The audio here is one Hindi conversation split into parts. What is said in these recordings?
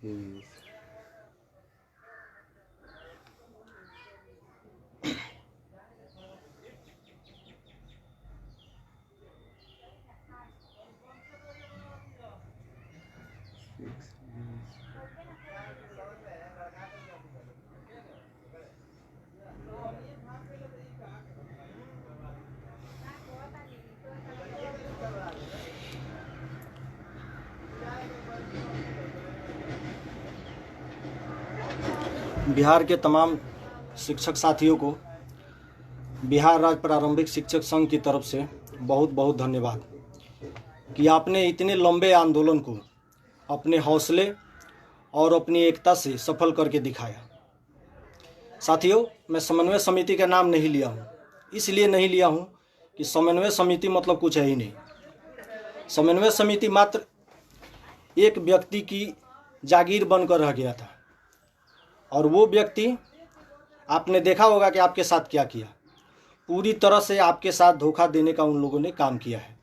Yes. बिहार के तमाम शिक्षक साथियों को बिहार राज्य प्रारंभिक शिक्षक संघ की तरफ से बहुत बहुत धन्यवाद कि आपने इतने लंबे आंदोलन को अपने हौसले और अपनी एकता से सफल करके दिखाया। साथियों, मैं समन्वय समिति का नाम नहीं लिया हूँ, इसलिए नहीं लिया हूँ कि समन्वय समिति मतलब कुछ है ही नहीं। समन्वय समिति मात्र एक व्यक्ति की जागीर बनकर रह गया था, और वो व्यक्ति आपने देखा होगा कि आपके साथ क्या किया। पूरी तरह से आपके साथ धोखा देने का उन लोगों ने काम किया है।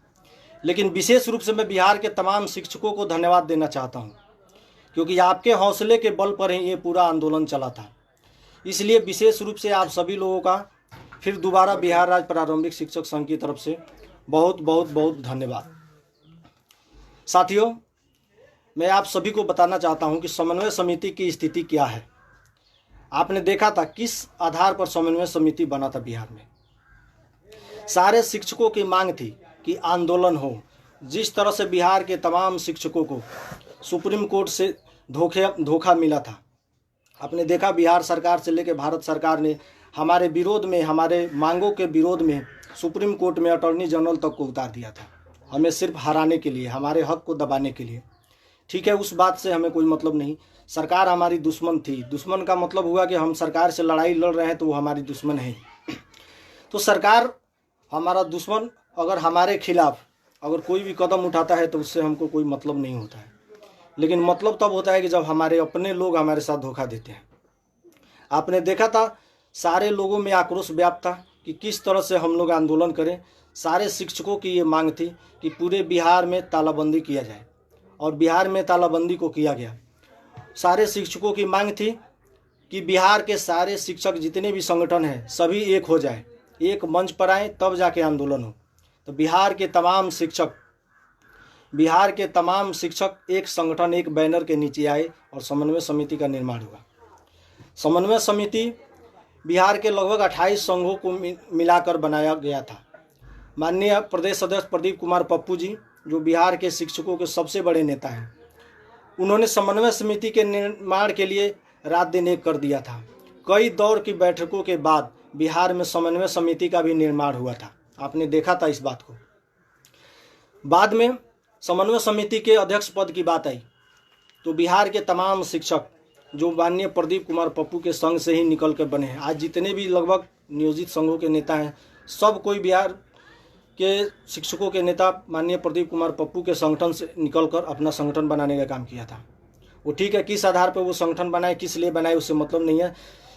लेकिन विशेष रूप से मैं बिहार के तमाम शिक्षकों को धन्यवाद देना चाहता हूँ, क्योंकि आपके हौसले के बल पर ही ये पूरा आंदोलन चला था। इसलिए विशेष रूप से आप सभी लोगों का फिर दोबारा बिहार राज्य प्रारंभिक शिक्षक संघ की तरफ से बहुत बहुत बहुत धन्यवाद। साथियों, मैं आप सभी को बताना चाहता हूँ कि समन्वय समिति की स्थिति क्या है। आपने देखा था किस आधार पर समन्वय समिति बना था बिहार में। सारे शिक्षकों की मांग थी कि आंदोलन हो। जिस तरह से बिहार के तमाम शिक्षकों को सुप्रीम कोर्ट से धोखा मिला था, आपने देखा बिहार सरकार से लेकर भारत सरकार ने हमारे विरोध में, हमारे मांगों के विरोध में सुप्रीम कोर्ट में अटॉर्नी जनरल तक को उतार दिया था, हमें सिर्फ हराने के लिए, हमारे हक को दबाने के लिए। ठीक है, उस बात से हमें कोई मतलब नहीं। सरकार हमारी दुश्मन थी। दुश्मन का मतलब हुआ कि हम सरकार से लड़ाई लड़ रहे हैं तो वो हमारी दुश्मन है। तो सरकार हमारा दुश्मन अगर हमारे खिलाफ अगर कोई भी कदम उठाता है तो उससे हमको कोई मतलब नहीं होता है। लेकिन मतलब तब होता है कि जब हमारे अपने लोग हमारे साथ धोखा देते हैं। आपने देखा था सारे लोगों में आक्रोश व्याप्त था कि किस तरह से हम लोग आंदोलन करें। सारे शिक्षकों की ये मांग थी कि पूरे बिहार में तालाबंदी किया जाए, और बिहार में तालाबंदी को किया गया। सारे शिक्षकों की मांग थी कि बिहार के सारे शिक्षक जितने भी संगठन हैं सभी एक हो जाए, एक मंच पर आए, तब जाके आंदोलन हो। तो बिहार के तमाम शिक्षक एक संगठन, एक बैनर के नीचे आए और समन्वय समिति का निर्माण हुआ। समन्वय समिति बिहार के लगभग 28 संघों को मिलाकर बनाया गया था। माननीय प्रदेश अध्यक्ष प्रदीप कुमार पप्पू जी, जो बिहार के शिक्षकों के सबसे बड़े नेता हैं, उन्होंने समन्वय समिति के निर्माण के लिए रात दिन एक कर दिया था। कई दौर की बैठकों के बाद बिहार में समन्वय समिति का भी निर्माण हुआ था। आपने देखा था इस बात को। बाद में समन्वय समिति के अध्यक्ष पद की बात आई तो बिहार के तमाम शिक्षक जो माननीय प्रदीप कुमार पप्पू के संघ से ही निकल कर बने हैं, आज जितने भी लगभग नियोजित संघों के नेता हैं, सब कोई बिहार के शिक्षकों के नेता माननीय प्रदीप कुमार पप्पू के संगठन से निकलकर अपना संगठन बनाने का काम किया था। वो ठीक है, किस आधार पर वो संगठन बनाए, किस लिए बनाए, उससे मतलब नहीं है।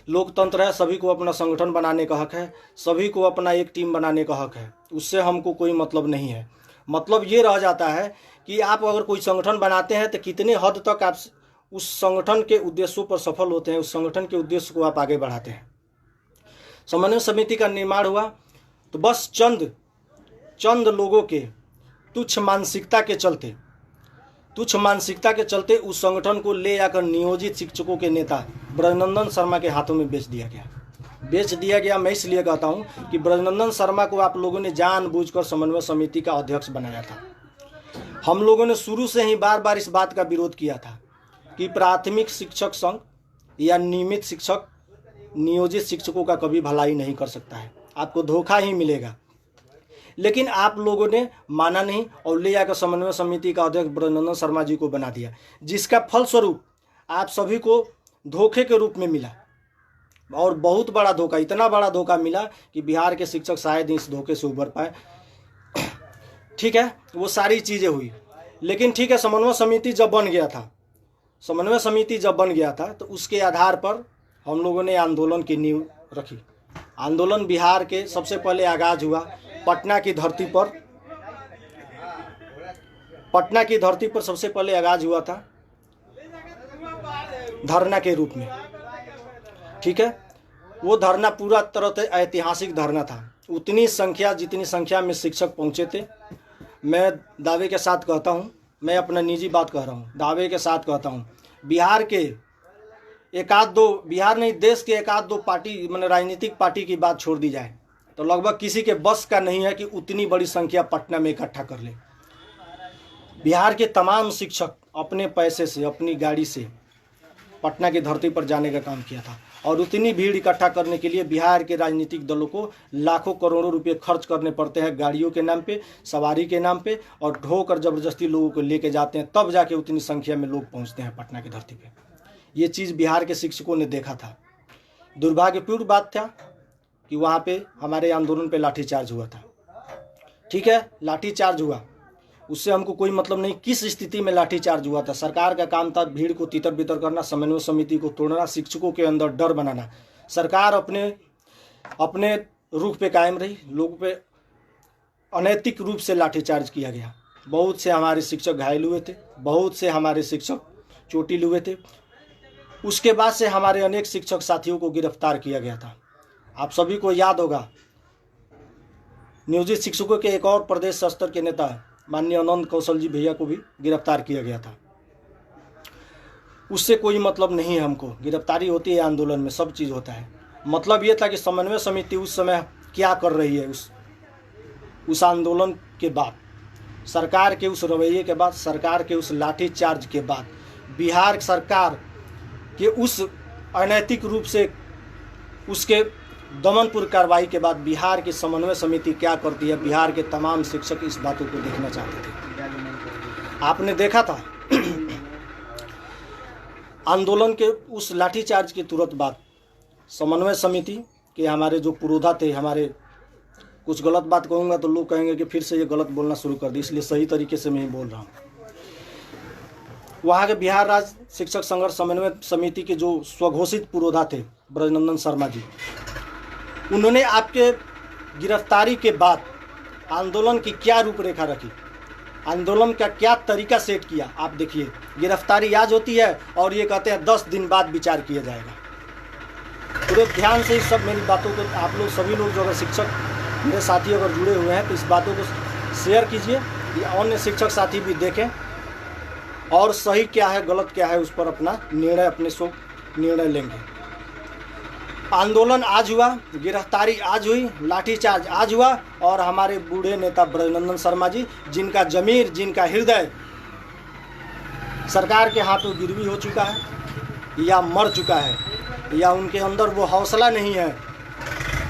लोकतंत्र है, सभी को अपना संगठन बनाने का हक है, सभी को अपना एक टीम बनाने का हक है, उससे हमको कोई मतलब नहीं है। मतलब ये रह जाता है कि आप अगर कोई संगठन बनाते हैं तो कितने हद तक आप उस संगठन के उद्देश्यों पर सफल होते हैं, उस संगठन के उद्देश्य को आप आगे बढ़ाते हैं। समन्वय समिति का निर्माण हुआ तो बस चंद लोगों के तुच्छ मानसिकता के चलते उस संगठन को ले जाकर नियोजित शिक्षकों के नेता ब्रजनंदन शर्मा के हाथों में बेच दिया गया। मैं इसलिए कहता हूं कि ब्रजनंदन शर्मा को आप लोगों ने जानबूझकर समन्वय समिति का अध्यक्ष बनाया था। हम लोगों ने शुरू से ही बार बार इस बात का विरोध किया था कि प्राथमिक शिक्षक संघ या नियमित शिक्षक नियोजित शिक्षकों का कभी भलाई नहीं कर सकता है, आपको धोखा ही मिलेगा। लेकिन आप लोगों ने माना नहीं और ले जाकर समन्वय समिति का अध्यक्ष ब्रजनंदन शर्मा जी को बना दिया, जिसका फलस्वरूप आप सभी को धोखे के रूप में मिला। और बहुत बड़ा धोखा, इतना बड़ा धोखा मिला कि बिहार के शिक्षक शायद इस धोखे से उबर पाए। ठीक है, वो सारी चीज़ें हुई। लेकिन ठीक है, समन्वय समिति जब बन गया था तो उसके आधार पर हम लोगों ने आंदोलन की नींव रखी। आंदोलन बिहार के सबसे पहले आगाज हुआ पटना की धरती पर सबसे पहले आगाज हुआ था। धरना के रूप में, ठीक है। वो धरना पूरा तरह से ऐतिहासिक धरना था। उतनी संख्या जितनी संख्या में शिक्षक पहुँचे थे, मैं दावे के साथ कहता हूँ, मैं अपना निजी बात कह रहा हूँ, दावे के साथ कहता हूँ, बिहार के एकाध दो, बिहार नहीं देश के एकाध दो पार्टी मैंने राजनीतिक पार्टी की बात छोड़ दी जाए तो लगभग किसी के बस का नहीं है कि उतनी बड़ी संख्या पटना में इकट्ठा कर ले। बिहार के तमाम शिक्षक अपने पैसे से, अपनी गाड़ी से पटना की धरती पर जाने का काम किया था और उतनी भीड़ इकट्ठा करने के लिए बिहार के राजनीतिक दलों को लाखों करोड़ों रुपए खर्च करने पड़ते हैं गाड़ियों के नाम पे, सवारी के नाम पे, और ढोकर ज़बरदस्ती लोगों को लेके जाते हैं, तब जाके उतनी संख्या में लोग पहुंचते हैं पटना की धरती पे। ये चीज़ बिहार के शिक्षकों ने देखा था। दुर्भाग्यपूर्ण बात था कि वहाँ पे हमारे आंदोलन पे लाठीचार्ज हुआ था, ठीक है, लाठीचार्ज हुआ, उससे हमको कोई मतलब नहीं किस स्थिति में लाठीचार्ज हुआ था। सरकार का काम था भीड़ को तितर बितर करना, समन्वय समिति को तोड़ना, शिक्षकों के अंदर डर बनाना। सरकार अपने रुख पे कायम रही, लोगों पे अनैतिक रूप से लाठीचार्ज किया गया। बहुत से हमारे शिक्षक घायल हुए थे, बहुत से हमारे शिक्षक चोटिल हुए थे। उसके बाद से हमारे अनेक शिक्षक साथियों को गिरफ्तार किया गया था। आप सभी को याद होगा, नियोजित शिक्षकों के एक और प्रदेश स्तर के नेता माननीय आनंद कौशल जी भैया को भी गिरफ्तार किया गया था। उससे कोई मतलब नहीं है हमको, गिरफ्तारी होती है आंदोलन में, सब चीज़ होता है। मतलब ये था कि समन्वय समिति उस समय क्या कर रही है, उस आंदोलन के बाद, सरकार के उस रवैये के बाद, सरकार के उस लाठीचार्ज के बाद, बिहार सरकार के उस अनैतिक रूप से उसके दमनपूर्ण कार्रवाई के बाद बिहार की समन्वय समिति क्या करती है, बिहार के तमाम शिक्षक इस बातों को देखना चाहते थे। आपने देखा था आंदोलन के उस लाठीचार्ज के तुरंत बाद समन्वय समिति के हमारे जो पुरोधा थे, हमारे कुछ गलत बात कहूँगा तो लोग कहेंगे कि फिर से ये गलत बोलना शुरू कर दी, इसलिए सही तरीके से मैं ही बोल रहा हूँ। वहाँ के बिहार राज्य शिक्षक संघर्ष समन्वय समिति के जो स्वघोषित पुरोधा थे ब्रजनंदन शर्मा जी, उन्होंने आपके गिरफ्तारी के बाद आंदोलन की क्या रूपरेखा रखी, आंदोलन का क्या तरीका सेट किया। आप देखिए, गिरफ्तारी आज होती है और ये कहते हैं 10 दिन बाद विचार किया जाएगा। पूरे ध्यान से इस सब मेरी बातों को आप लोग सभी लोग जो अगर शिक्षक मेरे साथी अगर जुड़े हुए हैं तो इस बातों को शेयर कीजिए कि अन्य शिक्षक साथी भी देखें और सही क्या है गलत क्या है उस पर अपना निर्णय, अपने सो निर्णय लेंगे। आंदोलन आज हुआ, गिरफ्तारी आज हुई, लाठीचार्ज आज हुआ और हमारे बूढ़े नेता ब्रजनंदन शर्मा जी, जिनका जमीर, जिनका हृदय सरकार के हाथों गिरवी हो चुका है या मर चुका है, या उनके अंदर वो हौसला नहीं है,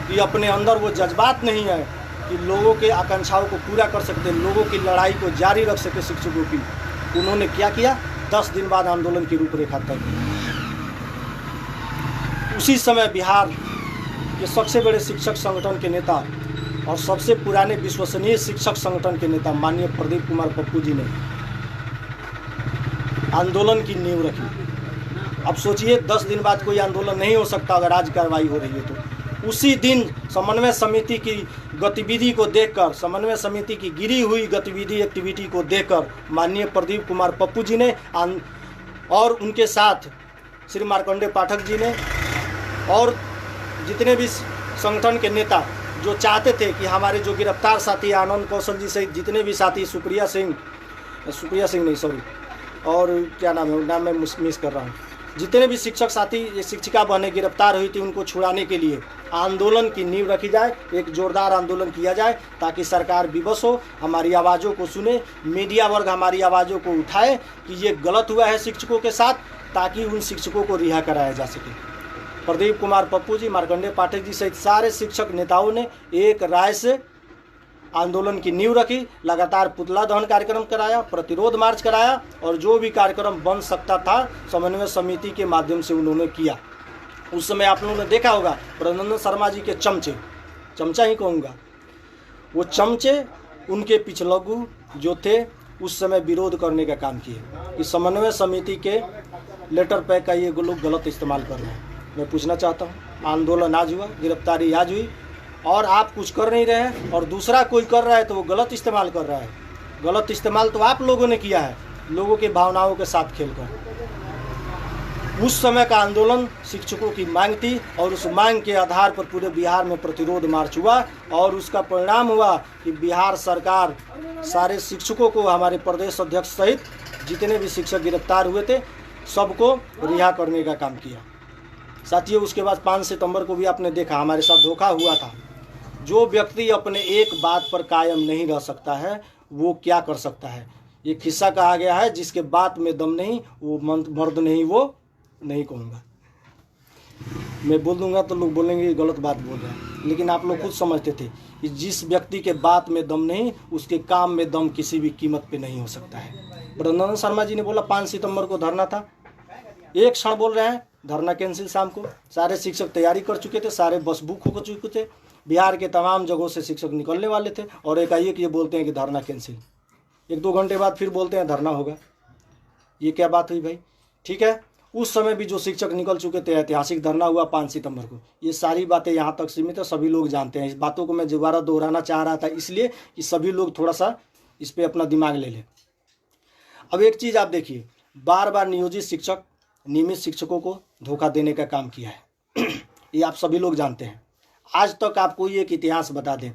कि अपने अंदर वो जज्बात नहीं है कि लोगों के आकांक्षाओं को पूरा कर सकते, लोगों की लड़ाई को जारी रख सके शिक्षकों की। उन्होंने क्या किया, 10 दिन बाद आंदोलन की रूपरेखा तय की। उसी समय बिहार के सबसे बड़े शिक्षक संगठन के नेता और सबसे पुराने विश्वसनीय शिक्षक संगठन के नेता माननीय प्रदीप कुमार पप्पू जी ने आंदोलन की नींव रखी। अब सोचिए 10 दिन बाद कोई आंदोलन नहीं हो सकता अगर आज कार्रवाई हो रही है तो। उसी दिन समन्वय समिति की गतिविधि को देखकर, समन्वय समिति की गिरी हुई गतिविधि एक्टिविटी को देखकर माननीय प्रदीप कुमार पप्पू जी ने और उनके साथ श्री मार्कंडेय पाठक जी ने और जितने भी संगठन के नेता जो चाहते थे कि हमारे जो गिरफ्तार साथी आनंद कौशल जी सहित जितने भी साथी, सुप्रिया सिंह नहीं सॉरी, और क्या नाम है, नाम मैं मिस कर रहा हूँ, जितने भी शिक्षक साथी शिक्षिका बहनें गिरफ्तार हुई थी उनको छुड़ाने के लिए आंदोलन की नींव रखी जाए, एक जोरदार आंदोलन किया जाए ताकि सरकार विवश हो, हमारी आवाज़ों को सुने, मीडिया वर्ग हमारी आवाज़ों को उठाए कि ये गलत हुआ है शिक्षकों के साथ, ताकि उन शिक्षकों को रिहा कराया जा सके। प्रदीप कुमार पप्पू जी, मार्कंडेय पाठक जी सहित सारे शिक्षक नेताओं ने एक राय से आंदोलन की नींव रखी, लगातार पुतला दहन कार्यक्रम कराया, प्रतिरोध मार्च कराया और जो भी कार्यक्रम बन सकता था समन्वय समिति के माध्यम से उन्होंने किया। उस समय आप लोगों ने देखा होगा ब्रजनंदन शर्मा जी के चमचा ही कहूँगा, वो चमचे उनके पिछलग्गू जो थे उस समय विरोध करने का काम किए कि समन्वय समिति के लेटर पैक का ये लोग गलत इस्तेमाल कर रहे हैं। मैं पूछना चाहता हूँ, आंदोलन आज हुआ, गिरफ्तारी आज हुई और आप कुछ कर नहीं रहे हैं और दूसरा कोई कर रहा है तो वो गलत इस्तेमाल कर रहा है। गलत इस्तेमाल तो आप लोगों ने किया है, लोगों की भावनाओं के साथ खेलकर। उस समय का आंदोलन शिक्षकों की मांग थी और उस मांग के आधार पर पूरे बिहार में प्रतिरोध मार्च हुआ और उसका परिणाम हुआ कि बिहार सरकार सारे शिक्षकों को, हमारे प्रदेश अध्यक्ष सहित जितने भी शिक्षक गिरफ्तार हुए थे सबको रिहा करने का काम किया। साथियों, उसके बाद 5 सितंबर को भी आपने देखा हमारे साथ धोखा हुआ था। जो व्यक्ति अपने एक बात पर कायम नहीं रह सकता है वो क्या कर सकता है। ये किस्सा कहा गया है, जिसके बात में दम नहीं वो मर्द नहीं। वो नहीं कहूँगा, मैं बोल दूंगा तो लोग बोलेंगे गलत बात बोल रहे हैं, लेकिन आप लोग खुद समझते थे कि जिस व्यक्ति के बात में दम नहीं उसके काम में दम किसी भी कीमत पे नहीं हो सकता है। ब्रजनंदन शर्मा जी ने बोला 5 सितंबर को धरना था, एक क्षण बोल रहे हैं धरना कैंसिल। शाम को सारे शिक्षक तैयारी कर चुके थे, सारे बस बुक हो चुके थे, बिहार के तमाम जगहों से शिक्षक निकलने वाले थे और एकाएक ये बोलते हैं कि धरना कैंसिल। 1-2 घंटे बाद फिर बोलते हैं धरना होगा। ये क्या बात हुई भाई? ठीक है, उस समय भी जो शिक्षक निकल चुके थे, ऐतिहासिक धरना हुआ 5 सितंबर को। ये सारी बातें यहाँ तक सीमित है, सभी लोग जानते हैं। इस बातों को मैं दोबारा दोहराना चाह रहा था इसलिए कि सभी लोग थोड़ा सा इस पर अपना दिमाग ले लें। अब एक चीज़ आप देखिए, बार बार नियोजित शिक्षक नियमित शिक्षकों को धोखा देने का काम किया है ये आप सभी लोग जानते हैं। आज तक आप कोई एक इतिहास बता दें,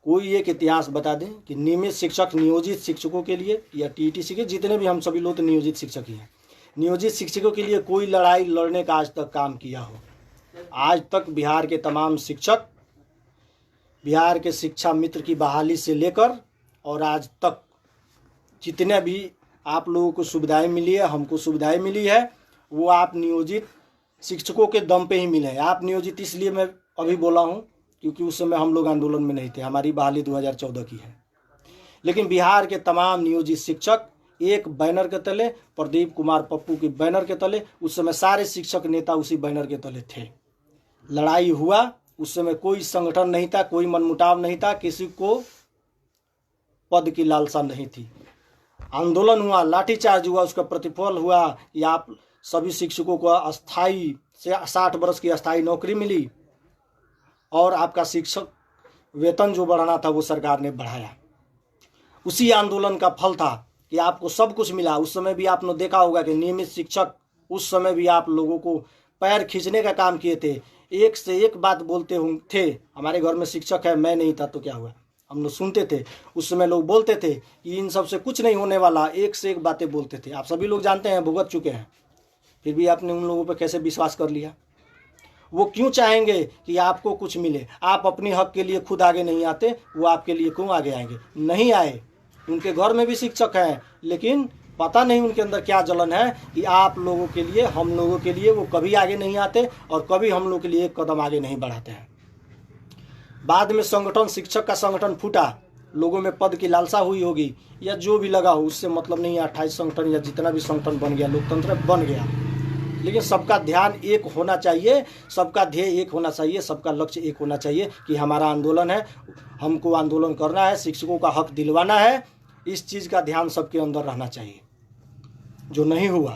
कोई एक इतिहास बता दें कि नियमित शिक्षक नियोजित शिक्षकों के लिए या टीटीसी के, जितने भी हम सभी लोग तो नियोजित शिक्षक ही हैं, नियोजित शिक्षकों के लिए कोई लड़ाई लड़ने का आज तक काम किया हो। आज तक बिहार के तमाम शिक्षक, बिहार के शिक्षा मित्र की बहाली से लेकर और आज तक जितने भी आप लोगों को सुविधाएं मिली है, हमको सुविधाएं मिली है, वो आप नियोजित शिक्षकों के दम पे ही मिले हैं। आप नियोजित इसलिए मैं अभी बोला हूँ क्योंकि उस समय हम लोग आंदोलन में नहीं थे, हमारी बहाली 2014 की है। लेकिन बिहार के तमाम नियोजित शिक्षक एक बैनर के तले, प्रदीप कुमार पप्पू के बैनर के तले, उस समय सारे शिक्षक नेता उसी बैनर के तले थे। लड़ाई हुआ, उस समय कोई संगठन नहीं था, कोई मनमुटाव नहीं था, किसी को पद की लालसा नहीं थी। आंदोलन हुआ, लाठीचार्ज हुआ, उसका प्रतिफल हुआ कि आप सभी शिक्षकों को अस्थाई से 60 वर्ष की अस्थाई नौकरी मिली और आपका शिक्षक वेतन जो बढ़ाना था वो सरकार ने बढ़ाया। उसी आंदोलन का फल था कि आपको सब कुछ मिला। उस समय भी आपने देखा होगा कि नियमित शिक्षक उस समय भी आप लोगों को पैर खींचने का काम किए थे, एक से एक बात बोलते थे। हमारे घर में शिक्षक है, मैं नहीं था तो क्या हुआ, हम लोग सुनते थे। उस समय लोग बोलते थे कि इन सब से कुछ नहीं होने वाला, एक से एक बातें बोलते थे। आप सभी लोग जानते हैं, भुगत चुके हैं, फिर भी आपने उन लोगों पर कैसे विश्वास कर लिया। वो क्यों चाहेंगे कि आपको कुछ मिले? आप अपने हक के लिए खुद आगे नहीं आते, वो आपके लिए क्यों आगे आएंगे? नहीं आए। उनके घर में भी शिक्षक हैं, लेकिन पता नहीं उनके अंदर क्या जलन है कि आप लोगों के लिए, हम लोगों के लिए वो कभी आगे नहीं आते और कभी हम लोगों के लिए एक कदम आगे नहीं बढ़ाते हैं। बाद में संगठन, शिक्षक का संगठन फूटा, लोगों में पद की लालसा हुई होगी या जो भी लगा हो, उससे मतलब नहीं है। 28 संगठन या जितना भी संगठन बन गया, लोकतंत्र बन गया, लेकिन सबका ध्यान एक होना चाहिए, सबका ध्येय एक होना चाहिए, सबका लक्ष्य एक होना चाहिए कि हमारा आंदोलन है, हमको आंदोलन करना है, शिक्षकों का हक दिलवाना है। इस चीज़ का ध्यान सबके अंदर रहना चाहिए, जो नहीं हुआ।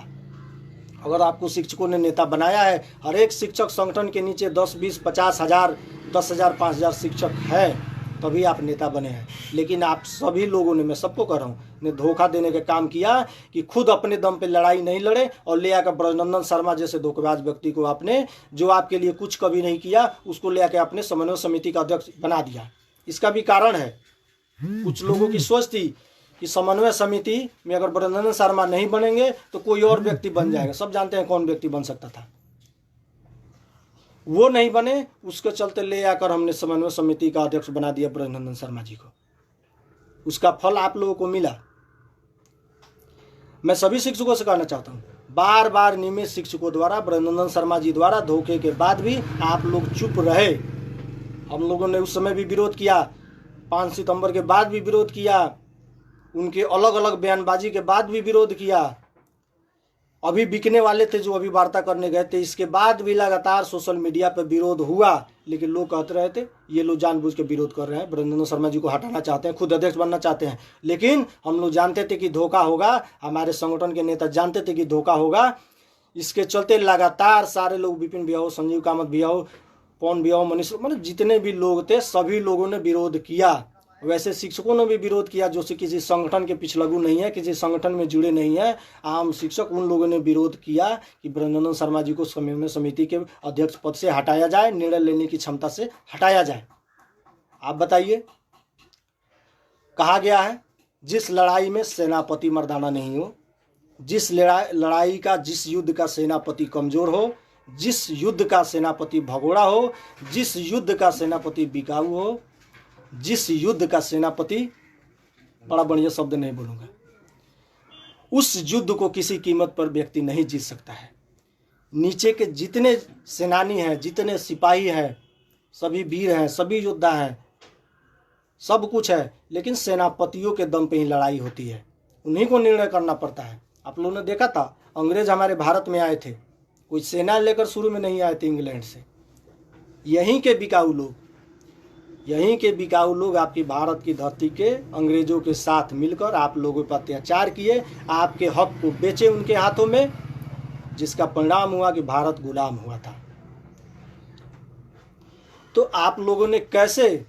अगर आपको शिक्षकों ने नेता बनाया है, हर एक शिक्षक संगठन के नीचे 10, 20, 50 हज़ार, 10,000, 5,000 शिक्षक है, तभी आप नेता बने हैं। लेकिन आप सभी लोगों ने, मैं सबको कह रहा हूँ, ने धोखा देने का काम किया कि खुद अपने दम पे लड़ाई नहीं लड़े और ले आकर ब्रजनंदन शर्मा जैसे धोखेबाज व्यक्ति को आपने, जो आपके लिए कुछ कभी नहीं किया, उसको ले आकर आपने समन्वय समिति का अध्यक्ष बना दिया। इसका भी कारण है, कुछ लोगों की सोच थी कि समन्वय समिति में अगर ब्रजनंदन शर्मा नहीं बनेंगे तो कोई और व्यक्ति बन जाएगा। सब जानते हैं कौन व्यक्ति बन सकता था, वो नहीं बने, उसके चलते ले आकर हमने समन्वय समिति का अध्यक्ष बना दिया ब्रजनंदन शर्मा जी को। उसका फल आप लोगों को मिला। मैं सभी शिक्षकों से कहना चाहता हूँ, बार बार नियमित शिक्षकों द्वारा, ब्रजनंदन शर्मा जी द्वारा धोखे के बाद भी आप लोग चुप रहे। हम लोगों ने उस समय भी विरोध किया, 5 सितंबर के बाद भी विरोध किया, उनके अलग अलग बयानबाजी के बाद भी विरोध किया। अभी बिकने वाले थे जो अभी वार्ता करने गए थे, इसके बाद भी लगातार सोशल मीडिया पर विरोध हुआ। लेकिन लोग कहते रहे थे ये लोग जानबूझ के विरोध कर रहे हैं, ब्रजनंदन शर्मा जी को हटाना चाहते हैं, खुद अध्यक्ष बनना चाहते हैं। लेकिन हम लोग जानते थे कि धोखा होगा, हमारे संगठन के नेता जानते थे कि धोखा होगा। इसके चलते लगातार सारे लोग, विपिन भैया हो, संजीव कामत भैया हो, पवन भैया हो, मनीष, मतलब जितने भी लोग थे सभी लोगों ने विरोध किया। वैसे शिक्षकों ने भी विरोध किया जो किसी संगठन के पिछलगू नहीं है, किसी संगठन में जुड़े नहीं है। आम शिक्षक उन लोगों ने विरोध किया कि ब्रजनंदन शर्मा जी को समन्वय समिति के अध्यक्ष पद से हटाया जाए, निर्णय लेने की क्षमता से हटाया जाए। आप बताइए, कहा गया है जिस लड़ाई में सेनापति मर्दाना नहीं हो, जिस लड़ाई का, जिस युद्ध का सेनापति कमजोर हो, जिस युद्ध का सेनापति भगोड़ा हो, जिस युद्ध का सेनापति बिकाऊ हो, जिस युद्ध का सेनापति, बड़ा बढ़िया शब्द नहीं बोलूंगा, उस युद्ध को किसी कीमत पर व्यक्ति नहीं जीत सकता है। नीचे के जितने सेनानी हैं, जितने सिपाही हैं, सभी वीर हैं, सभी योद्धा हैं, सब कुछ है, लेकिन सेनापतियों के दम पे ही लड़ाई होती है, उन्हीं को निर्णय करना पड़ता है। आप लोगों ने देखा था अंग्रेज हमारे भारत में आए थे, कोई सेना लेकर शुरू में नहीं आए थे इंग्लैंड से। यहीं के बिकाऊ लोग आपकी भारत की धरती के अंग्रेजों के साथ मिलकर आप लोगों पर अत्याचार किए, आपके हक को बेचे उनके हाथों में, जिसका परिणाम हुआ कि भारत गुलाम हुआ था। तो आप लोगों ने कैसे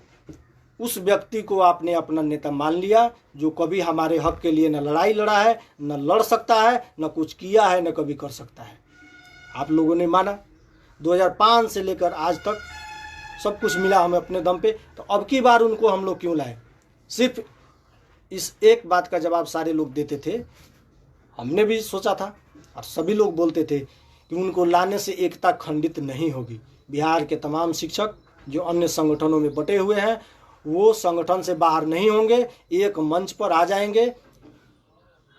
उस व्यक्ति को आपने अपना नेता मान लिया जो कभी हमारे हक के लिए न लड़ाई लड़ा है, न लड़ सकता है, न कुछ किया है, न कभी कर सकता है। आप लोगों ने माना। 2005 से लेकर आज तक सब कुछ मिला हमें अपने दम पे, तो अब की बार उनको हम लोग क्यों लाए? सिर्फ इस एक बात का जवाब सारे लोग देते थे, हमने भी सोचा था और सभी लोग बोलते थे कि उनको लाने से एकता खंडित नहीं होगी। बिहार के तमाम शिक्षक जो अन्य संगठनों में बटे हुए हैं वो संगठन से बाहर नहीं होंगे, एक मंच पर आ जाएंगे।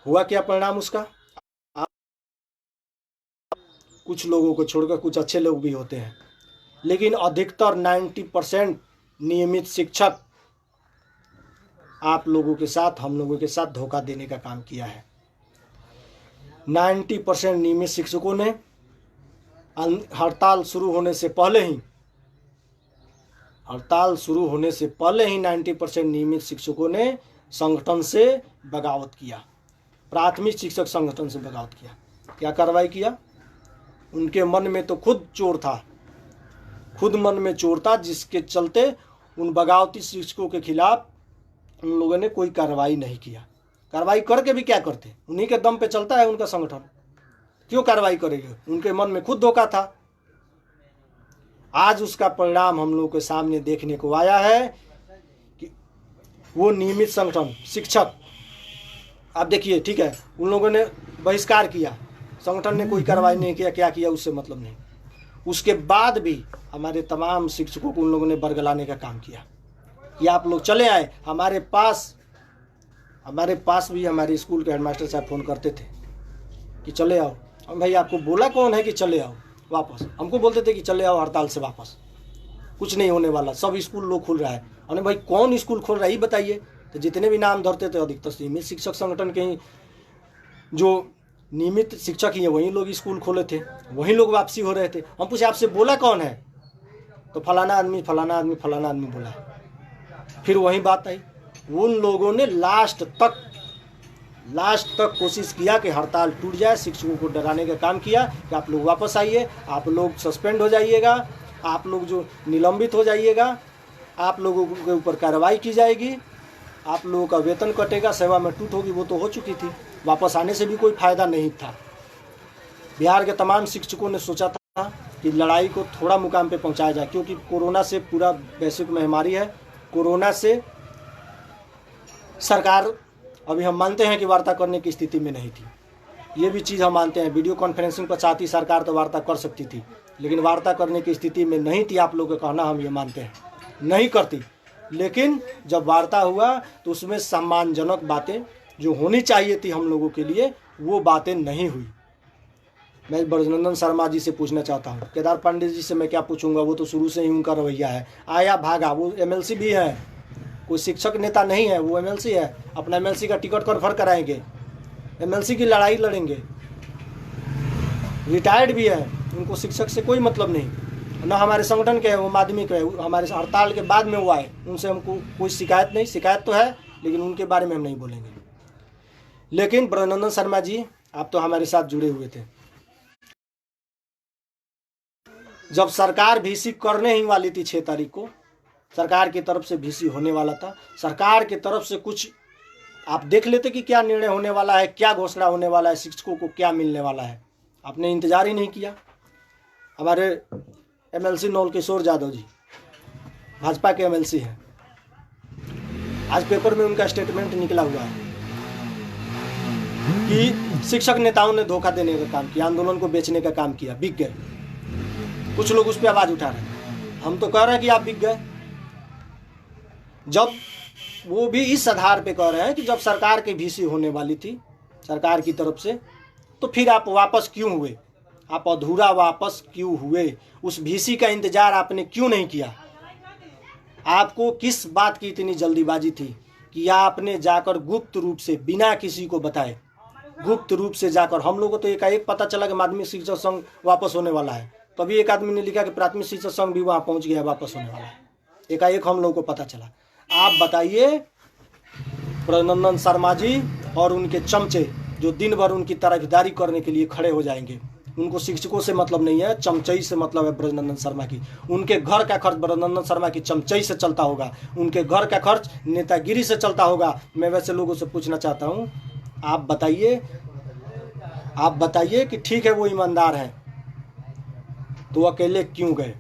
हुआ क्या परिणाम उसका? कुछ लोगों को छोड़कर कुछ अच्छे लोग भी होते हैं, लेकिन अधिकतर 90% नियमित शिक्षक आप लोगों के साथ, हम लोगों के साथ धोखा देने का काम किया है। 90% नियमित शिक्षकों ने हड़ताल शुरू होने से पहले ही 90% नियमित शिक्षकों ने संगठन से बगावत किया, प्राथमिक शिक्षक संगठन से बगावत किया। क्या कार्रवाई किया? उनके मन में तो खुद मन में चोर था, जिसके चलते उन बगावती शिक्षकों के खिलाफ उन लोगों ने कोई कार्रवाई नहीं किया। कार्रवाई करके भी क्या करते? उन्हीं के दम पे चलता है उनका संगठन, क्यों कार्रवाई करेंगे? उनके मन में खुद धोखा था। आज उसका परिणाम हम लोगों के सामने देखने को आया है कि वो नियमित संगठन शिक्षक, आप देखिए, ठीक है, उन लोगों ने बहिष्कार किया, संगठन ने कोई कार्रवाई नहीं किया, क्या किया उससे मतलब नहीं। उसके बाद भी हमारे तमाम शिक्षकों को उन लोगों ने बरगलाने का काम किया कि आप लोग चले आए। हमारे पास भी हमारे स्कूल के हेडमास्टर साहब फ़ोन करते थे कि चले आओ। हम भाई आपको बोला कौन है कि चले आओ वापस? हमको बोलते थे कि चले आओ हड़ताल से वापस, कुछ नहीं होने वाला, सब स्कूल लोग खुल रहा है। हमने भाई कौन स्कूल खोल रहा है ये बताइए। तो जितने भी नाम धरते थे अधिकतर नियमित शिक्षक संगठन के ही, जो नियमित शिक्षक ही है वही लोग स्कूल खोले थे, वही लोग वापसी हो रहे थे। हम पूछे आपसे बोला कौन है? तो फलाना आदमी बोला। फिर वही बात आई। उन लोगों ने लास्ट तक कोशिश किया कि हड़ताल टूट जाए, शिक्षकों को डराने का काम किया कि आप लोग वापस आइए, आप लोग सस्पेंड हो जाइएगा, आप लोग जो निलंबित हो जाइएगा, आप लोगों के ऊपर कार्रवाई की जाएगी, आप लोगों का वेतन कटेगा, सेवा में टूट होगी। वो तो हो चुकी थी, वापस आने से भी कोई फायदा नहीं था। बिहार के तमाम शिक्षकों ने सोचा था कि लड़ाई को थोड़ा मुकाम पे पहुंचाया जाए, क्योंकि कोरोना से पूरा वैश्विक महामारी है। कोरोना से सरकार, अभी हम मानते हैं कि वार्ता करने की स्थिति में नहीं थी, ये भी चीज़ हम मानते हैं। वीडियो कॉन्फ्रेंसिंग पर चाहती सरकार तो वार्ता कर सकती थी, लेकिन वार्ता करने की स्थिति में नहीं थी। आप लोगों का कहना हम ये मानते हैं, नहीं करती। लेकिन जब वार्ता हुआ तो उसमें सम्मानजनक बातें जो होनी चाहिए थी हम लोगों के लिए, वो बातें नहीं हुई। मैं ब्रजनंदन शर्मा जी से पूछना चाहता हूँ, केदार पांडे जी से मैं क्या पूछूंगा? वो तो शुरू से ही उनका रवैया है, आया भागा। वो एमएलसी भी है, कोई शिक्षक नेता नहीं है, वो एमएलसी है। अपना एमएलसी का टिकट कन्फर्म कराएंगे, एमएलसी की लड़ाई लड़ेंगे। रिटायर्ड भी है, उनको शिक्षक से कोई मतलब नहीं, ना हमारे संगठन के है, वो माध्यमिक है। हमारे हड़ताल के बाद में वो आए, उनसे हमको कोई शिकायत नहीं। शिकायत तो है, लेकिन उनके बारे में हम नहीं बोलेंगे। लेकिन ब्रजनंदन शर्मा जी, आप तो हमारे साथ जुड़े हुए थे। जब सरकार भीसी करने ही वाली थी 6 तारीख को, सरकार की तरफ से वीसी होने वाला था। सरकार की तरफ से कुछ आप देख लेते कि क्या निर्णय होने वाला है, क्या घोषणा होने वाला है, शिक्षकों को क्या मिलने वाला है। आपने इंतजार ही नहीं किया। हमारे एमएलसी नौल किशोर यादव जी भाजपा के एमएलसी हैं, आज पेपर में उनका स्टेटमेंट निकला हुआ है कि शिक्षक नेताओं ने धोखा देने का काम किया, आंदोलन को बेचने का काम किया, बिक गए। कुछ लोग उस पर आवाज उठा रहे हैं। हम तो कह रहे हैं कि आप बिक गए, जब वो भी इस आधार पे कह रहे हैं कि जब सरकार की वीसी होने वाली थी सरकार की तरफ से, तो फिर आप वापस क्यों हुए, आप अधूरा वापस क्यों हुए, उस वीसी का इंतजार आपने क्यों नहीं किया। आपको किस बात की इतनी जल्दीबाजी थी कि आपने जाकर गुप्त रूप से बिना किसी को बताए, गुप्त रूप से जाकर, हम लोगों को तो एकाएक पता चला कि माध्यमिक शिक्षक संघ वापस होने वाला है, तभी एक आदमी ने लिखा कि प्राथमिक शिक्षक संघ भी वहाँ पहुँच गया, वापस होने वाला है, एकाएक हम लोगों को पता चला। आप बताइए, ब्रजनंदन शर्मा जी और उनके चमचे जो दिन भर उनकी तरफदारी करने के लिए खड़े हो जाएंगे, उनको शिक्षकों से मतलब नहीं है, चमचई से मतलब है ब्रजनंदन शर्मा की। उनके घर का खर्च ब्रजनंदन शर्मा की चमचई से चलता होगा, उनके घर का खर्च नेतागिरी से चलता होगा। मैं वैसे लोगों से पूछना चाहता हूँ, आप बताइए कि ठीक है वो ईमानदार हैं, तो अकेले क्यों गए।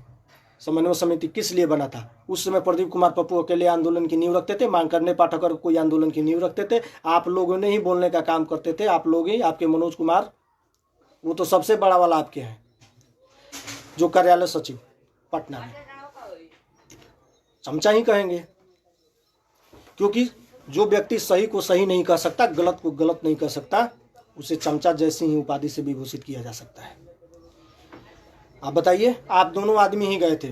समन्वय समिति किस लिए बना था। उस समय प्रदीप कुमार पप्पू अकेले आंदोलन की नींव रखते थे, मांकरने पाठकर कोई आंदोलन की नींव रखते थे, आप लोगों ने ही बोलने का काम करते थे, आप लोग ही, आपके मनोज कुमार, वो तो सबसे बड़ा वाला आपके हैं जो कार्यालय सचिव पटना में, चमचा ही कहेंगे, क्योंकि जो व्यक्ति सही को सही नहीं कह सकता, गलत को गलत नहीं कह सकता, उसे चमचा जैसी ही उपाधि से विभूषित किया जा सकता है। आप बताइए, आप दोनों आदमी ही गए थे,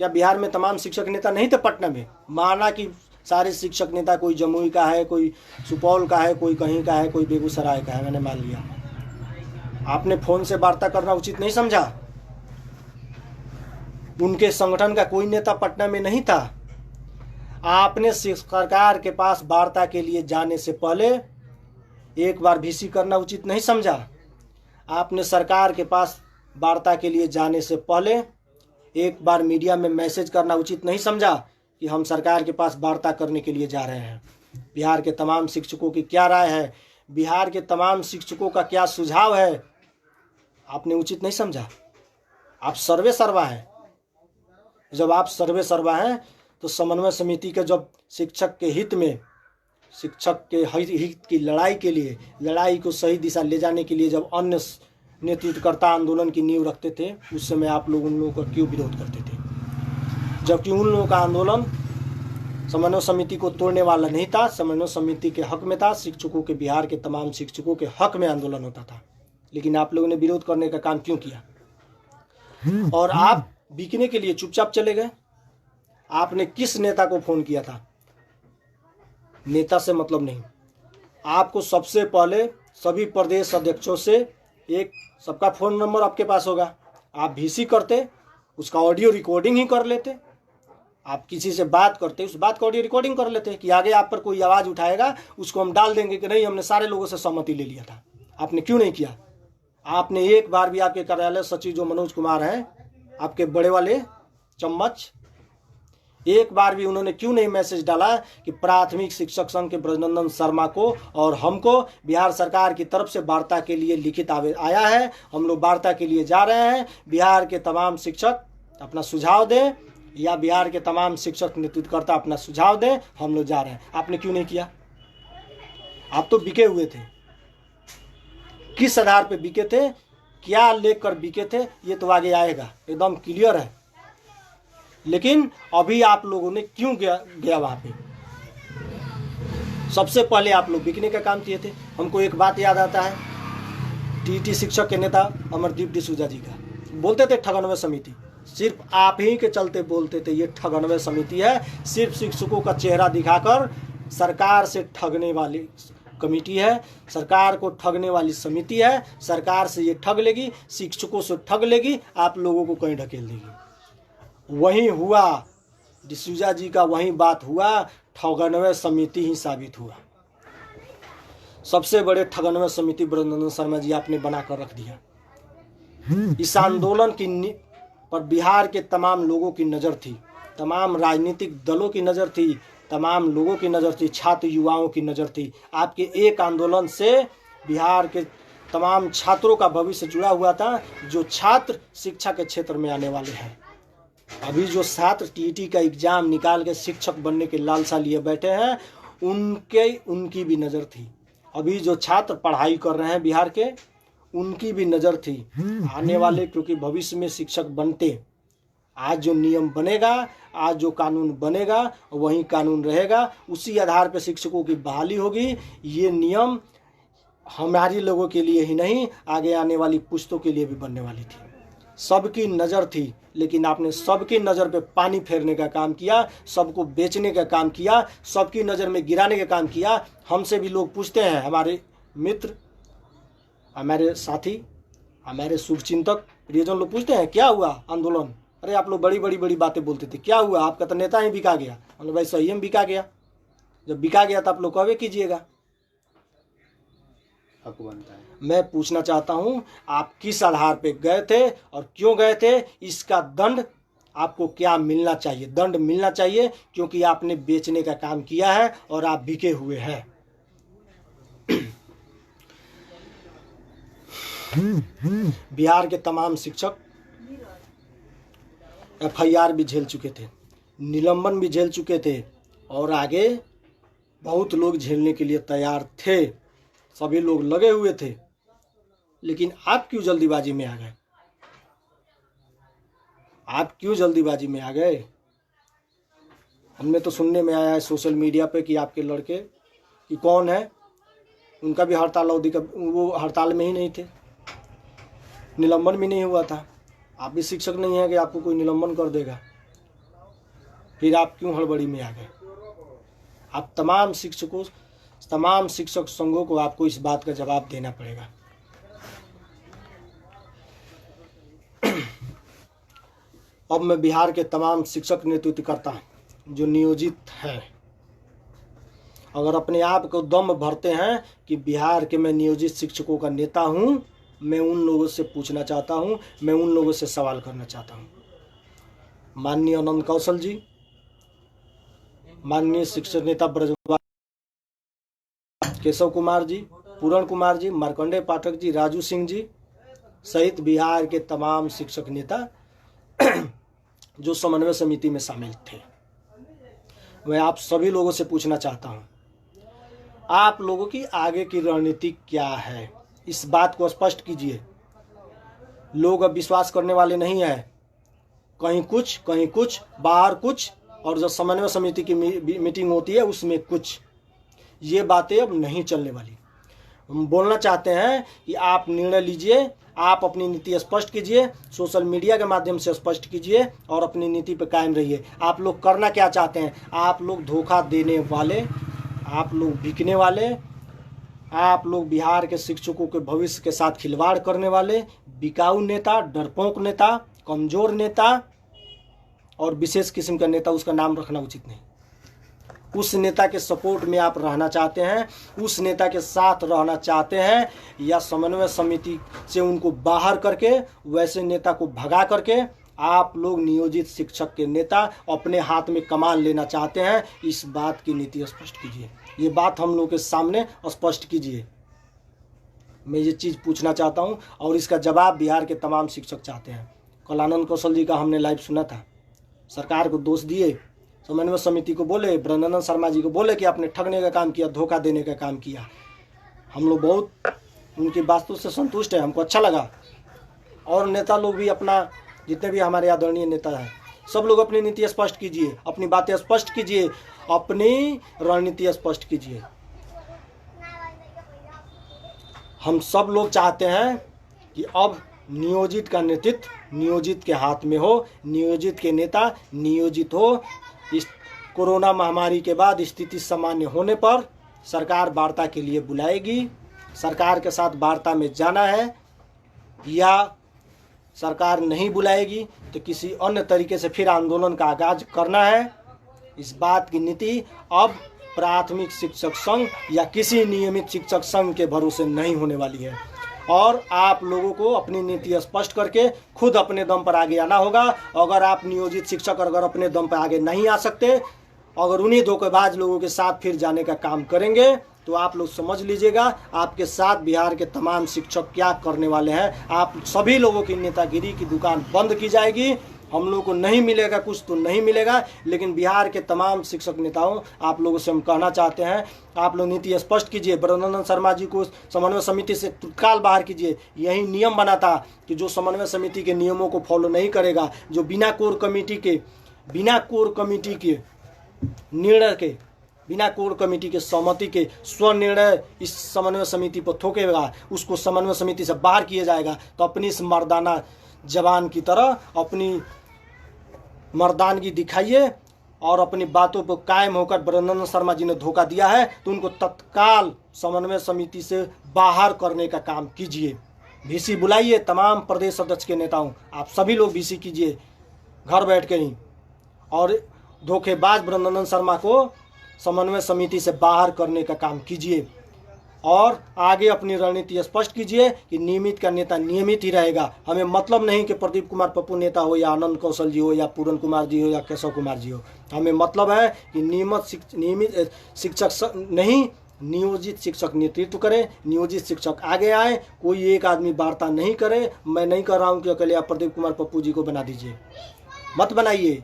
क्या बिहार में तमाम शिक्षक नेता नहीं थे पटना में। माना कि सारे शिक्षक नेता, कोई जमुई का है, कोई सुपौल का है, कोई कहीं का है, कोई बेगूसराय का है, मैंने मान लिया, आपने फोन से वार्ता करना उचित नहीं समझा। उनके संगठन का कोई नेता पटना में नहीं था। आपने सरकार के पास वार्ता के लिए जाने से पहले एक बार वीसी करना उचित नहीं समझा। आपने सरकार के पास वार्ता के लिए जाने से पहले एक बार मीडिया में मैसेज करना उचित नहीं समझा कि हम सरकार के पास वार्ता करने के लिए जा रहे हैं। बिहार के तमाम शिक्षकों की क्या राय है, बिहार के तमाम शिक्षकों का क्या सुझाव है, आपने उचित नहीं समझा। आप सर्वे सर्वा हैं। जब आप सर्वे सर्वा हैं तो समन्वय समिति के जब शिक्षक के हित में, शिक्षक के हित की लड़ाई के लिए, लड़ाई को सही दिशा ले जाने के लिए जब अन्य नेतृत्वकर्ता आंदोलन की नींव रखते थे, उस समय आप लोग उन लोगों का क्यों विरोध करते थे, जबकि उन लोगों का आंदोलन समन्वय समिति को तोड़ने वाला नहीं था, समन्वय समिति के हक में था, शिक्षकों के, बिहार के तमाम शिक्षकों के हक में आंदोलन होता था। लेकिन आप लोगों ने विरोध करने का काम क्यों किया, और आप बिकने के लिए चुपचाप चले गए। आपने किस नेता को फोन किया था, नेता से मतलब नहीं, आपको सबसे पहले सभी प्रदेश अध्यक्षों से एक, सबका फ़ोन नंबर आपके पास होगा, आप वीसी करते, उसका ऑडियो रिकॉर्डिंग ही कर लेते, आप किसी से बात करते, उस बात का ऑडियो रिकॉर्डिंग कर लेते कि आगे आप पर कोई आवाज़ उठाएगा उसको हम डाल देंगे कि नहीं हमने सारे लोगों से सहमति ले लिया था। आपने क्यों नहीं किया। आपने एक बार भी, आपके कार्यालय सचिव जो मनोज कुमार हैं, आपके बड़े वाले चम्मच, एक बार भी उन्होंने क्यों नहीं मैसेज डाला कि प्राथमिक शिक्षक संघ के ब्रजनंदन शर्मा को और हमको बिहार सरकार की तरफ से वार्ता के लिए लिखित आया है, हम लोग वार्ता के लिए जा रहे हैं, बिहार के तमाम शिक्षक अपना सुझाव दें, या बिहार के तमाम शिक्षक नेतृत्वकर्ता अपना सुझाव दें, हम लोग जा रहे हैं। आपने क्यों नहीं किया। आप तो बिके हुए थे। किस आधार पे बिके थे, क्या लेकर बिके थे, ये तो आगे आएगा, एकदम क्लियर है। लेकिन अभी आप लोगों ने क्यों गया वहां पे। सबसे पहले आप लोग बिकने का काम किए थे। हमको एक बात याद आता है, टीटी शिक्षक के नेता अमरदीप डिसूजा जी का, बोलते थे ठगनवे समिति, सिर्फ आप ही के चलते बोलते थे ये ठगनवे समिति है, सिर्फ शिक्षकों का चेहरा दिखाकर सरकार से ठगने वाली कमेटी है, सरकार को ठगने वाली समिति है, सरकार से ये ठग लेगी, शिक्षकों से ठग लेगी, आप लोगों को कहीं ढकेल देगी। वही हुआ, डिसूजा जी का वही बात हुआ, ठगनवे समिति ही साबित हुआ। सबसे बड़े ठगनवे समिति ब्रजनंदन शर्मा जी आपने बनाकर रख दिया। इस आंदोलन की पर बिहार के तमाम लोगों की नज़र थी, तमाम राजनीतिक दलों की नज़र थी, तमाम लोगों की नज़र थी, छात्र युवाओं की नज़र थी। आपके एक आंदोलन से बिहार के तमाम छात्रों का भविष्य जुड़ा हुआ था, जो छात्र शिक्षा के क्षेत्र में आने वाले हैं। अभी जो छात्र टीईटी का एग्ज़ाम निकाल के शिक्षक बनने के लालसा लिए बैठे हैं, उनकी भी नज़र थी। अभी जो छात्र पढ़ाई कर रहे हैं बिहार के, उनकी भी नज़र थी आने वाले, क्योंकि भविष्य में शिक्षक बनते, आज जो नियम बनेगा, आज जो कानून बनेगा वही कानून रहेगा, उसी आधार पर शिक्षकों की बहाली होगी। ये नियम हमारे लोगों के लिए ही नहीं, आगे आने वाली पुश्तों के लिए भी बनने वाली थी। सबकी नज़र थी, लेकिन आपने सबकी नज़र पे पानी फेरने का काम किया, सबको बेचने का काम किया, सबकी नज़र में गिराने का काम किया। हमसे भी लोग पूछते हैं, हमारे मित्र, हमारे साथी, हमारे शुभचिंतक प्रियजन लोग पूछते हैं, क्या हुआ आंदोलन? अरे आप लोग बड़ी बड़ी बातें बोलते थे, क्या हुआ? आपका तो नेता ही बिका गया। हमने भाई सही में बिका गया, जब बिका गया तो आप लोग कभी कीजिएगा, हक बनता है। मैं पूछना चाहता हूं, आप किस आधार पे गए थे और क्यों गए थे? इसका दंड आपको क्या मिलना चाहिए? दंड मिलना चाहिए, क्योंकि आपने बेचने का काम किया है और आप बिके हुए हैं। बिहार के तमाम शिक्षक FIR भी झेल चुके थे, निलंबन भी झेल चुके थे, और आगे बहुत लोग झेलने के लिए तैयार थे। सभी लोग लगे हुए थे, लेकिन आप क्यों जल्दीबाजी में आ गए? आप क्यों जल्दीबाजी में आ गए? हमने तो सुनने में आया है सोशल मीडिया पे कि आपके लड़के कि कौन है, उनका भी हड़ताल अवधि का, वो हड़ताल में ही नहीं थे, निलंबन भी नहीं हुआ था। आप भी शिक्षक नहीं है कि आपको कोई निलंबन कर देगा, फिर आप क्यों हड़बड़ी में आ गए? आप तमाम शिक्षक संघों को आपको इस बात का जवाब देना पड़ेगा। अब मैं बिहार के तमाम शिक्षक नेतृत्वकर्ता जो नियोजित हैं, अगर अपने आप को दम भरते हैं कि बिहार के मैं नियोजित शिक्षकों का नेता हूं, मैं उन लोगों से पूछना चाहता हूं, मैं उन लोगों से सवाल करना चाहता हूं। माननीय आनंद कौशल जी, माननीय शिक्षक नेता ब्रजवाल केशव कुमार जी, पूरण कुमार जी, मार्कंडेय पाठक जी, राजू सिंह जी सहित बिहार के तमाम शिक्षक नेता जो समन्वय समिति में शामिल थे, मैं आप सभी लोगों से पूछना चाहता हूं, आप लोगों की आगे की रणनीति क्या है? इस बात को स्पष्ट कीजिए। लोग अब विश्वास करने वाले नहीं हैं, कहीं कुछ बाहर कुछ, और जब समन्वय समिति की मीटिंग होती है उसमें कुछ। ये बातें अब नहीं चलने वाली। हम बोलना चाहते हैं कि आप निर्णय लीजिए, आप अपनी नीति स्पष्ट कीजिए, सोशल मीडिया के माध्यम से स्पष्ट कीजिए और अपनी नीति पर कायम रहिए। आप लोग करना क्या चाहते हैं? आप लोग धोखा देने वाले, आप लोग बिकने वाले, आप लोग बिहार के शिक्षकों के भविष्य के साथ खिलवाड़ करने वाले बिकाऊ नेता, डरपोक नेता, कमजोर नेता और विशेष किस्म का नेता, उसका नाम रखना उचित नहीं। उस नेता के सपोर्ट में आप रहना चाहते हैं, उस नेता के साथ रहना चाहते हैं, या समन्वय समिति से उनको बाहर करके वैसे नेता को भगा करके आप लोग नियोजित शिक्षक के नेता अपने हाथ में कमान लेना चाहते हैं? इस बात की नीति स्पष्ट कीजिए, ये बात हम लोग के सामने स्पष्ट कीजिए। मैं ये चीज़ पूछना चाहता हूँ और इसका जवाब बिहार के तमाम शिक्षक चाहते हैं। कल आनंद कौशल जी का हमने लाइव सुना था, सरकार को दोष दिए, समन्वय समिति को बोले, ब्रह्मानंद शर्मा जी को बोले कि आपने ठगने का काम किया, धोखा देने का काम किया। हम लोग बहुत उनकी बातों से संतुष्ट हैं, हमको अच्छा लगा। और नेता लोग भी अपना, जितने भी हमारे आदरणीय नेता हैं, सब लोग अपनी नीति स्पष्ट कीजिए, अपनी बातें स्पष्ट कीजिए, अपनी रणनीति स्पष्ट कीजिए। हम सब लोग चाहते हैं कि अब नियोजित का नेतृत्व नियोजित के हाथ में हो, नियोजित के नेता नियोजित हो। इस कोरोना महामारी के बाद स्थिति सामान्य होने पर सरकार वार्ता के लिए बुलाएगी, सरकार के साथ वार्ता में जाना है, या सरकार नहीं बुलाएगी तो किसी अन्य तरीके से फिर आंदोलन का आगाज करना है। इस बात की नीति अब प्राथमिक शिक्षक संघ या किसी नियमित शिक्षक संघ के भरोसे नहीं होने वाली है। और आप लोगों को अपनी नीति स्पष्ट करके खुद अपने दम पर आगे आना होगा। अगर आप नियोजित शिक्षक अगर अपने दम पर आगे नहीं आ सकते, अगर उन्हीं धोखेबाज लोगों के साथ फिर जाने का काम करेंगे, तो आप लोग समझ लीजिएगा आपके साथ बिहार के तमाम शिक्षक क्या करने वाले हैं। आप सभी लोगों की नेतागिरी की दुकान बंद की जाएगी। हम लोगों को नहीं मिलेगा, कुछ तो नहीं मिलेगा, लेकिन बिहार के तमाम शिक्षक नेताओं, आप लोगों से हम कहना चाहते हैं, आप लोग नीति स्पष्ट कीजिए। ब्रह्मानंद शर्मा जी को समन्वय समिति से तत्काल बाहर कीजिए। यही नियम बना था कि जो समन्वय समिति के नियमों को फॉलो नहीं करेगा, जो बिना कोर कमेटी के निर्णय के, बिना कोर कमेटी के सहमति के स्वनिर्णय इस समन्वय समिति पर थोकेगा, उसको समन्वय समिति से बाहर किया जाएगा। तो अपनी इस मर्दाना जवान की तरह अपनी मर्दानगी दिखाइए और अपनी बातों पर कायम होकर ब्रह्मानंद शर्मा जी ने धोखा दिया है तो उनको तत्काल समन्वय समिति से बाहर करने का काम कीजिए। वीसी बुलाइए, तमाम प्रदेश अध्यक्ष के नेताओं, आप सभी लोग वीसी कीजिए घर बैठ के ही, और धोखेबाज ब्रह्मानंद शर्मा को समन्वय समिति से बाहर करने का काम कीजिए। और आगे अपनी रणनीति स्पष्ट कीजिए कि नियमित का नेता नियमित ही रहेगा। हमें मतलब नहीं कि प्रदीप कुमार पप्पू नेता हो या आनंद कौशल जी हो या पूरन कुमार जी हो या केशव कुमार जी हो। हमें मतलब है कि नियमित शिक्षक नहीं, नियोजित शिक्षक नेतृत्व करे, नियोजित शिक्षक आगे आए, कोई एक आदमी वार्ता नहीं करे। मैं नहीं कर रहा हूँ कि अकेले आप प्रदीप कुमार पप्पू जी को बना दीजिए, मत बनाइए,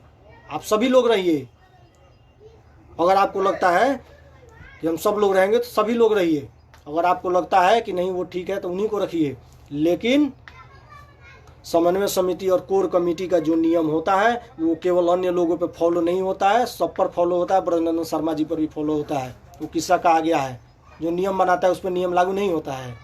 आप सभी लोग रहिए। अगर आपको लगता है कि हम सब लोग रहेंगे तो सभी लोग रहिए। अगर आपको लगता है कि नहीं वो ठीक है तो उन्हीं को रखिए, लेकिन समन्वय समिति और कोर कमेटी का जो नियम होता है वो केवल अन्य लोगों पे फॉलो नहीं होता है, सब पर फॉलो होता है। ब्रह्मानंद शर्मा जी पर भी फॉलो होता है। वो किस्सा कहा गया है, जो नियम बनाता है उस पर नियम लागू नहीं होता है,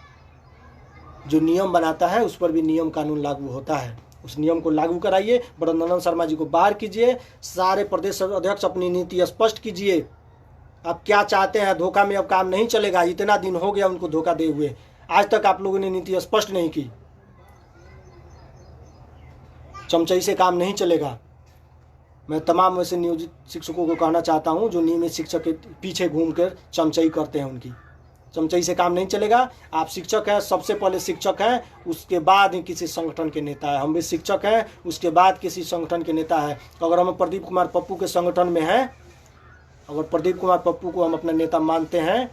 जो नियम बनाता है उस पर भी नियम कानून लागू होता है। उस नियम को लागू कराइए, ब्रह्मानंद शर्मा जी को बाहर कीजिए, सारे प्रदेश अध्यक्ष अपनी नीति स्पष्ट कीजिए। आप क्या चाहते हैं? धोखा में अब काम नहीं चलेगा। इतना दिन हो गया उनको धोखा दे हुए, आज तक आप लोगों ने नीति स्पष्ट नहीं की। चमचई से काम नहीं चलेगा। मैं तमाम वैसे नियोजित शिक्षकों को कहना चाहता हूं जो नियमित शिक्षक के पीछे घूमकर चमचई करते हैं, उनकी चमचई से काम नहीं चलेगा। आप शिक्षक हैं, सबसे पहले शिक्षक हैं, उसके बाद ही किसी संगठन के नेता है। हम भी शिक्षक हैं, उसके बाद किसी संगठन के नेता है। अगर हम प्रदीप कुमार पप्पू के संगठन में हैं, अगर प्रदीप कुमार पप्पू को हम अपना नेता मानते हैं,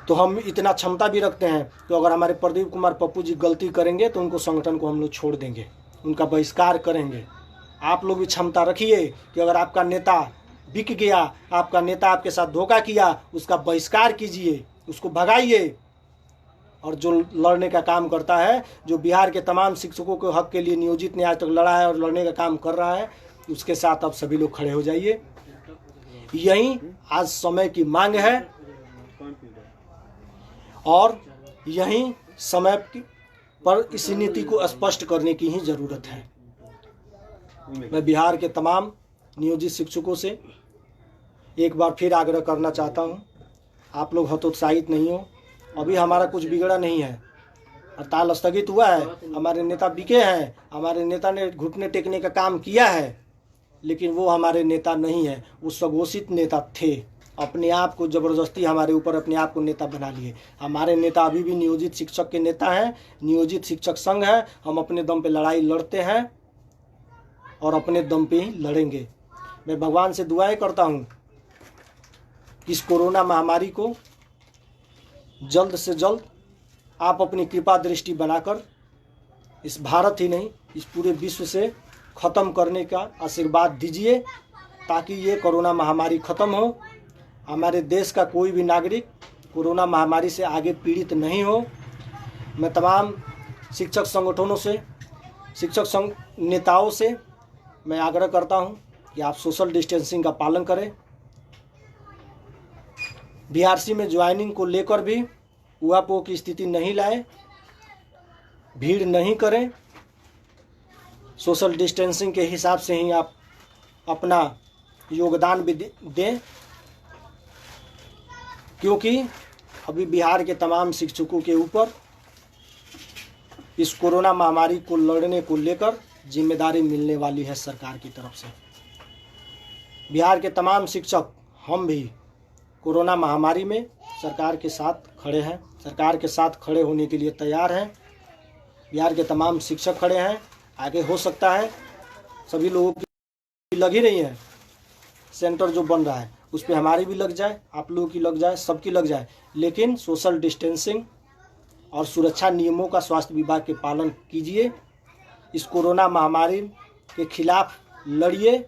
तो हम इतना क्षमता भी रखते हैं तो अगर हमारे प्रदीप कुमार पप्पू जी गलती करेंगे तो उनको संगठन को हम लोग छोड़ देंगे, उनका बहिष्कार करेंगे। आप लोग भी क्षमता रखिए कि अगर आपका नेता बिक गया, आपका नेता आपके साथ धोखा किया, उसका बहिष्कार कीजिए, उसको भगाइए। और जो लड़ने का काम करता है, जो बिहार के तमाम शिक्षकों के हक के लिए नियोजित ने आज तक लड़ा है और लड़ने का काम कर रहा है, उसके साथ आप सभी लोग खड़े हो जाइए। यही आज समय की मांग है और यही समय पर इस नीति को स्पष्ट करने की ही जरूरत है। मैं बिहार के तमाम नियोजित शिक्षकों से एक बार फिर आग्रह करना चाहता हूं, आप लोग हतोत्साहित नहीं हो। अभी हमारा कुछ बिगड़ा नहीं है, हड़ताल स्थगित हुआ है, हमारे नेता बिके हैं, हमारे नेता ने घुटने टेकने का काम किया है, लेकिन वो हमारे नेता नहीं है, वो स्वघोषित नेता थे। अपने आप को ज़बरदस्ती हमारे ऊपर अपने आप को नेता बना लिए। हमारे नेता अभी भी नियोजित शिक्षक के नेता हैं, नियोजित शिक्षक संघ है। हम अपने दम पे लड़ाई लड़ते हैं और अपने दम पे ही लड़ेंगे। मैं भगवान से दुआएं करता हूँ कि इस कोरोना महामारी को जल्द से जल्द आप अपनी कृपा दृष्टि बनाकर इस भारत ही नहीं, इस पूरे विश्व से ख़त्म करने का आशीर्वाद दीजिए, ताकि ये कोरोना महामारी ख़त्म हो, हमारे देश का कोई भी नागरिक कोरोना महामारी से आगे पीड़ित नहीं हो। मैं तमाम शिक्षक संगठनों से, शिक्षक संघ नेताओं से मैं आग्रह करता हूं कि आप सोशल डिस्टेंसिंग का पालन करें। बीआरसी में ज्वाइनिंग को लेकर भी उहापोह की स्थिति नहीं लाए, भीड़ नहीं करें, सोशल डिस्टेंसिंग के हिसाब से ही आप अपना योगदान भी दें, क्योंकि अभी बिहार के तमाम शिक्षकों के ऊपर इस कोरोना महामारी को लड़ने को लेकर जिम्मेदारी मिलने वाली है सरकार की तरफ से। बिहार के तमाम शिक्षक, हम भी कोरोना महामारी में सरकार के साथ खड़े हैं। सरकार के साथ खड़े होने के लिए तैयार हैं। बिहार के तमाम शिक्षक खड़े हैं। आगे हो सकता है सभी लोगों की लग ही रही है, सेंटर जो बन रहा है उस पर हमारी भी लग जाए, आप लोगों की लग जाए, सबकी लग जाए, लेकिन सोशल डिस्टेंसिंग और सुरक्षा नियमों का स्वास्थ्य विभाग के पालन कीजिए। इस कोरोना महामारी के खिलाफ लड़िए,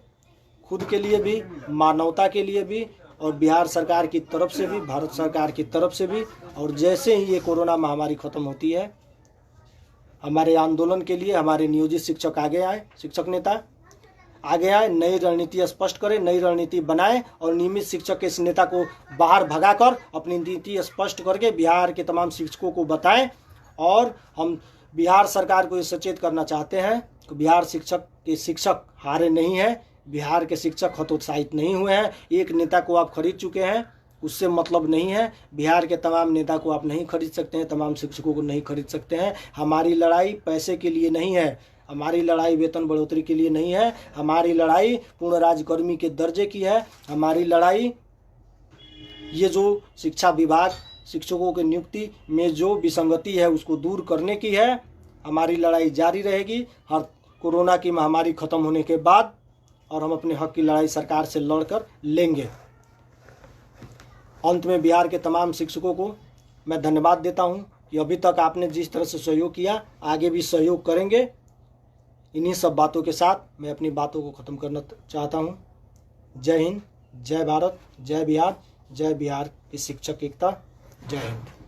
खुद के लिए भी, मानवता के लिए भी, और बिहार सरकार की तरफ से भी, भारत सरकार की तरफ से भी। और जैसे ही ये कोरोना महामारी ख़त्म होती है, हमारे आंदोलन के लिए हमारे नियोजित शिक्षक आगे आए, शिक्षक नेता आगे आए, नई रणनीति स्पष्ट करें, नई रणनीति बनाएं और नियमित शिक्षक के इस नेता को बाहर भगाकर अपनी नीति स्पष्ट करके बिहार के तमाम शिक्षकों को बताएं। और हम बिहार सरकार को ये सचेत करना चाहते हैं कि बिहार शिक्षक हारे नहीं हैं, बिहार के शिक्षक हतोत्साहित नहीं हुए हैं। एक नेता को आप खरीद चुके हैं, उससे मतलब नहीं है। बिहार के तमाम नेता को आप नहीं खरीद सकते हैं, तमाम शिक्षकों को नहीं खरीद सकते हैं। हमारी लड़ाई पैसे के लिए नहीं है, हमारी लड़ाई वेतन बढ़ोतरी के लिए नहीं है, हमारी लड़ाई पूर्ण राज्यकर्मी के दर्जे की है। हमारी लड़ाई ये जो शिक्षा विभाग शिक्षकों की नियुक्ति में जो विसंगति है उसको दूर करने की है। हमारी लड़ाई जारी रहेगी हर कोरोना की महामारी ख़त्म होने के बाद, और हम अपने हक की लड़ाई सरकार से लड़कर लेंगे। अंत में बिहार के तमाम शिक्षकों को मैं धन्यवाद देता हूं कि अभी तक आपने जिस तरह से सहयोग किया, आगे भी सहयोग करेंगे। इन्हीं सब बातों के साथ मैं अपनी बातों को ख़त्म करना चाहता हूं। जय हिंद, जय भारत, जय बिहार की शिक्षक एकता। जय हिंद।